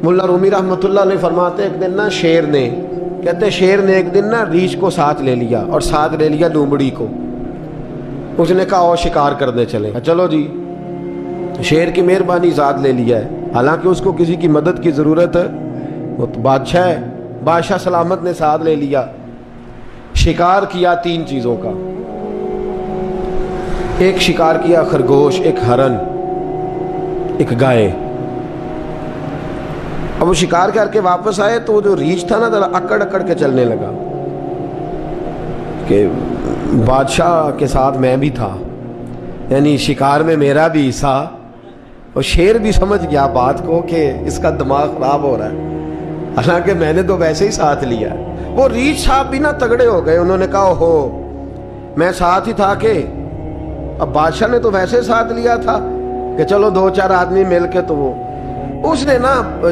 मुल्ला रूमी रहमतुल्लाह अलैह फरमाते एक दिन ना शेर ने, कहते शेर ने एक दिन ना रीछ को साथ ले लिया और साथ ले लिया लोमड़ी को। उसने कहा और शिकार करने चले। चलो जी, शेर की मेहरबानी साथ ले लिया है, हालांकि उसको किसी की मदद की ज़रूरत है, वो तो बादशाह है, बादशाह सलामत ने साथ ले लिया। शिकार किया 3 चीज़ों का, एक शिकार किया खरगोश, एक हरन, एक गाय। अब वो शिकार करके वापस आए तो वो जो रीछ था ना जरा अकड़ अकड़ के चलने लगा कि बादशाह के साथ मैं भी था, यानी शिकार में मेरा भी हिस्सा। और शेर भी समझ गया बात को कि इसका दिमाग खराब हो रहा है, हालांकि मैंने तो वैसे ही साथ लिया। वो रीछ साहब भी ना तगड़े हो गए, उन्होंने कहा ओहो मैं साथ ही था के, अब बादशाह ने तो वैसे साथ लिया था कि चलो 2-4 आदमी मिल के, तो वो उसने ना